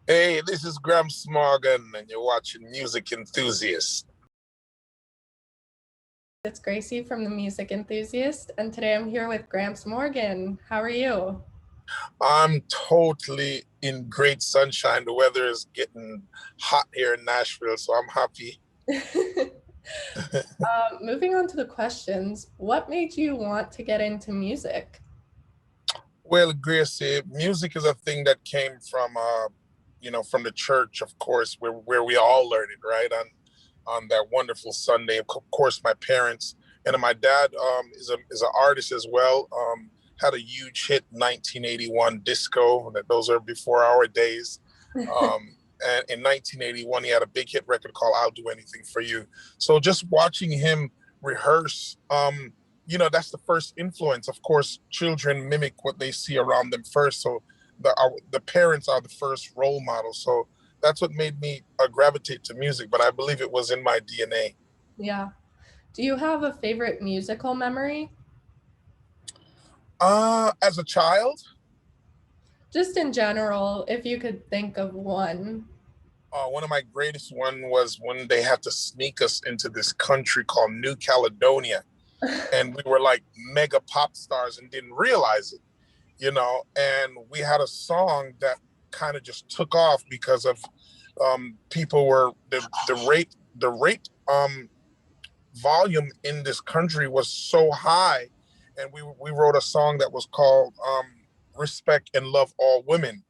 Hey, this is Gramps Morgan, and you're watching Music Enthusiast. It's Gracie from the Music Enthusiast, and today I'm here with Gramps Morgan. How are you? I'm totally in great sunshine. The weather is getting hot here in Nashville, so I'm happy. Moving on to the questions, what made you want to get into music? Well, Gracie, music is a thing that came from, from the church, of course, where we all learned it, right? On that wonderful Sunday. Of course, my parents and my dad is an artist as well. Had a huge hit, 1981 disco. Those are before our days. And in 1981, he had a big hit record called "I'll Do Anything for You." So just watching him rehearse, that's the first influence. Of course, children mimic what they see around them first. So the parents are the first role model. So that's what made me gravitate to music. But I believe it was in my DNA. Yeah. Do you have a favorite musical memory? As a child, Just in general, if you could think of one. one of my greatest one was when they had to sneak us into this country called New Caledonia, and we were like mega pop stars and didn't realize it. And we had a song that kind of just took off because of people were the rate volume in this country was so high, and we wrote a song that was called "Respect and Love All Women."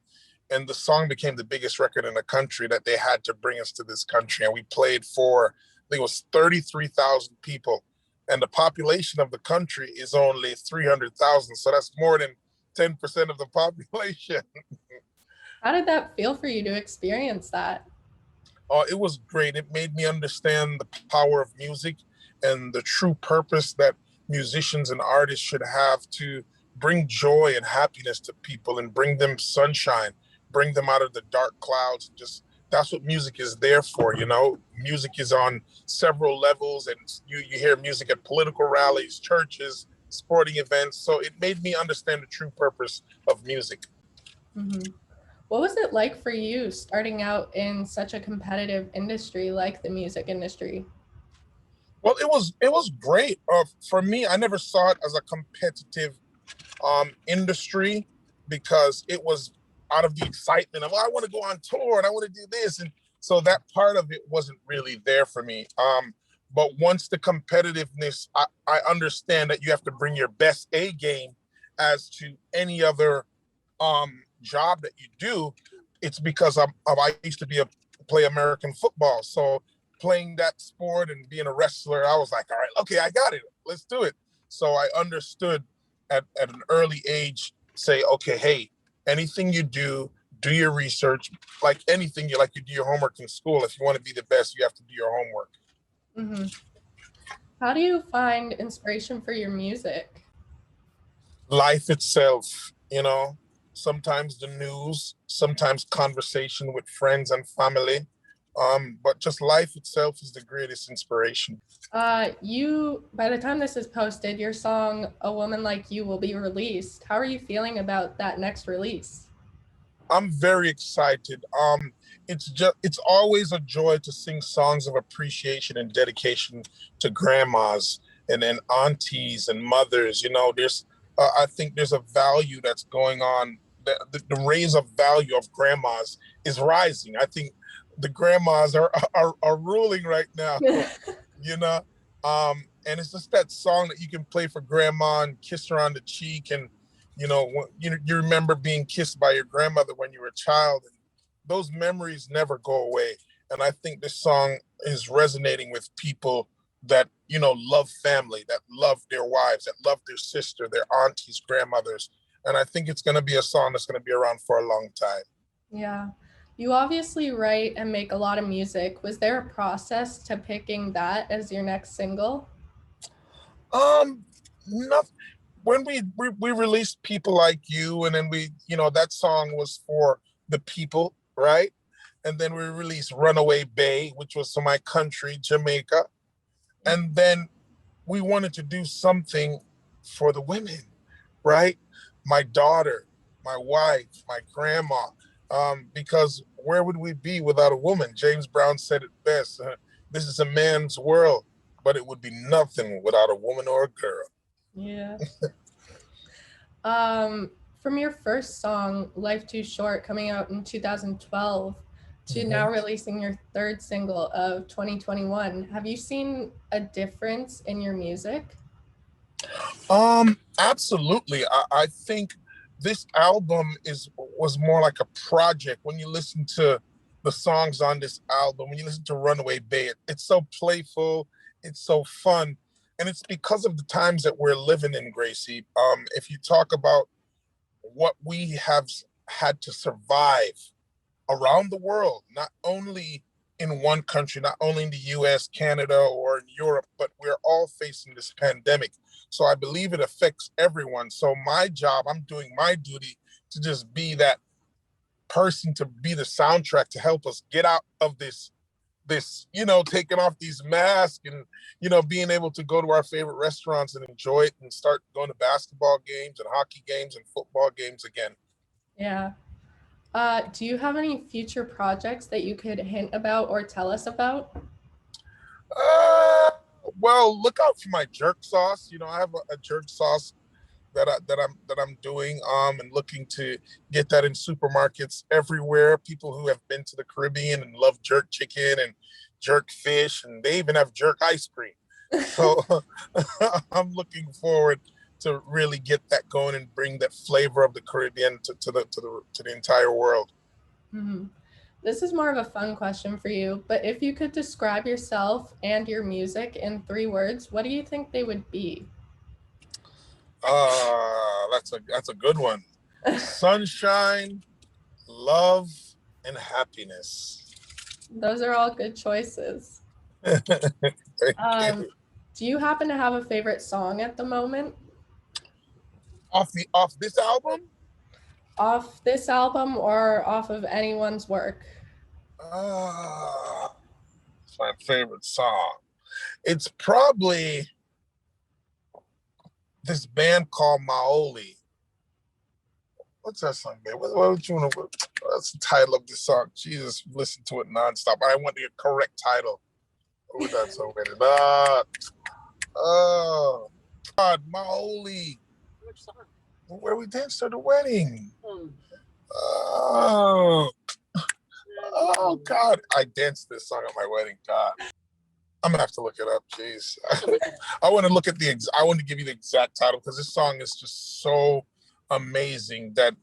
And the song became the biggest record in the country that they had to bring us to this country. And we played for, I think it was 33,000 people. And the population of the country is only 300,000. So that's more than 10% of the population. How did that feel for you to experience that? It was great. It made me understand the power of music and the true purpose that musicians and artists should have to bring joy and happiness to people and bring them sunshine, bring them out of the dark clouds. Just that's what music is there for. Music is on several levels, and you hear music at political rallies, churches, sporting events. So it made me understand the true purpose of music. hmm What was it like for you starting out in such a competitive industry like the music industry? Well, it was great. For me, I never saw it as a competitive industry because it was out of the excitement of, "Oh, I want to go on tour and I want to do this," and so that part of it wasn't really there for me. But once the competitiveness, I understand that you have to bring your best A game as to any other job that you do. It's because I used to play American football, so playing that sport and being a wrestler, I was like, all right, okay, I got it. Let's do it. So I understood at an early age, say, okay, hey, anything you do your research, like anything you do your homework in school. If you want to be the best, you have to do your homework. hmm How do you find inspiration for your music? Life itself, sometimes the news, sometimes conversation with friends and family. But just life itself is the greatest inspiration. By the time this is posted, your song "A Woman Like You" will be released. How are you feeling about that next release? I'm very excited. It's always a joy to sing songs of appreciation and dedication to grandmas and aunties and mothers. I think there's a value that's going on. The raise of value of grandmas is rising. I think the grandmas are ruling right now. you know. And it's just that song that you can play for grandma and kiss her on the cheek, and you remember being kissed by your grandmother when you were a child, and those memories never go away. And I think this song is resonating with people that love family, that love their wives, that love their sister, their aunties, grandmothers. And I think it's going to be a song that's going to be around for a long time. Yeah. You obviously write and make a lot of music. Was there a process to picking that as your next single? Um, not when we released "People Like You," and then that song was for the people, right? And then we released "Runaway Bay," which was for my country, Jamaica. And then we wanted to do something for the women, right? My daughter, my wife, my grandma. because where would we be without a woman? James Brown said it best. This is a man's world, but it would be nothing without a woman or a girl. Yeah. From your first song, Life Too Short, coming out in 2012, to now releasing your third single of 2021, have you seen a difference in your music? Absolutely. I think this album was more like a project. When you listen to the songs on this album, when you listen to Runaway Bay, it's so playful, it's so fun, and it's because of the times that we're living in, Gracie. If you talk about what we have had to survive around the world, not only in one country, not only in the US, Canada, or in Europe, but we're all facing this pandemic. So I believe it affects everyone. So my job, I'm doing my duty to just be that person, to be the soundtrack to help us get out of this, taking off these masks and, being able to go to our favorite restaurants and enjoy it and start going to basketball games and hockey games and football games again. Yeah. Do you have any future projects that you could hint about or tell us about? Well, look out for my jerk sauce. I have a jerk sauce that I'm doing, and looking to get that in supermarkets everywhere. People who have been to the Caribbean and love jerk chicken and jerk fish, and they even have jerk ice cream. So I'm looking forward to really get that going and bring that flavor of the Caribbean to the entire world. Mm-hmm. This is more of a fun question for you, but if you could describe yourself and your music in 3 words, what do you think they would be? That's a good one. Sunshine, love, and happiness. Those are all good choices. Do you happen to have a favorite song at the moment? Off this album? Off this album or off of anyone's work? It's my favorite song. It's probably this band called Maoli. What's that song, man? What's the title of this song? Jesus, listen to it nonstop. I want the correct title. What was that song? Oh, God, Maoli. Which song? Where we danced to the wedding. Oh, God. I danced this song at my wedding. God. I'm gonna have to look it up. Jeez. I want to give you the exact title because this song is just so amazing that,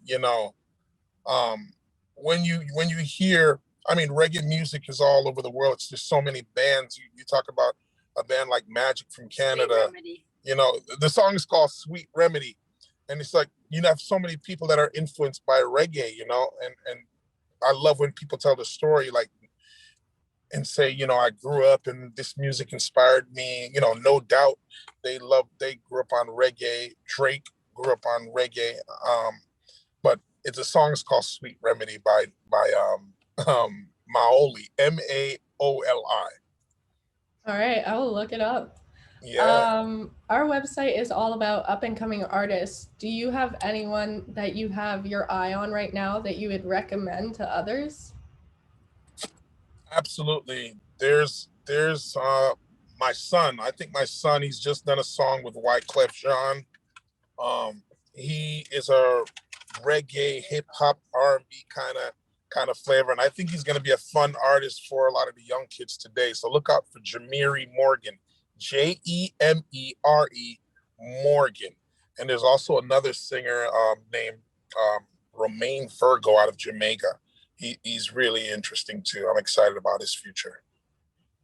when you hear, reggae music is all over the world. It's just so many bands. You talk about a band like Magic from Canada. The song is called Sweet Remedy. And it's like, have so many people that are influenced by reggae, and I love when people tell the story, like, and say, I grew up and this music inspired me, no doubt they grew up on reggae. Drake grew up on reggae. But the song is called Sweet Remedy by Maoli, Maoli. All right, I will look it up. Yeah. Our website is all about up and coming artists. Do you have anyone that you have your eye on right now that you would recommend to others? Absolutely. There's my son. I think my son, he's just done a song with Wyclef Jean. He is a reggae, hip hop, R&B kind of flavor, and I think he's going to be a fun artist for a lot of the young kids today. So look out for Grammy Morgan, Jemere Morgan. And there's also another singer named Romain Virgo out of Jamaica. He's really interesting too. I'm excited about his future.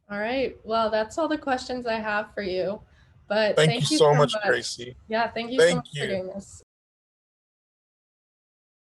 All right. Well, that's all the questions I have for you. But thank you so much, Gracie. Yeah, thank you so much for doing this.